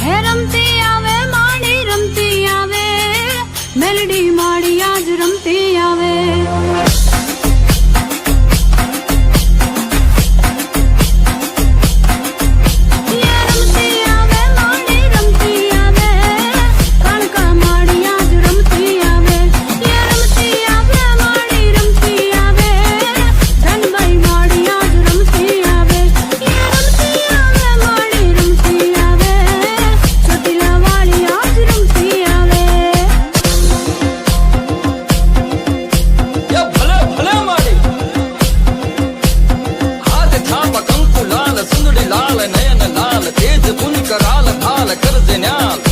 એ રમતી આવે માડી રમતી આવે મેલડી માડી આજ રમતી આવે લાલ નયન લાલ તેજ પુન કરાલ થાલ કરજે ન્યાલ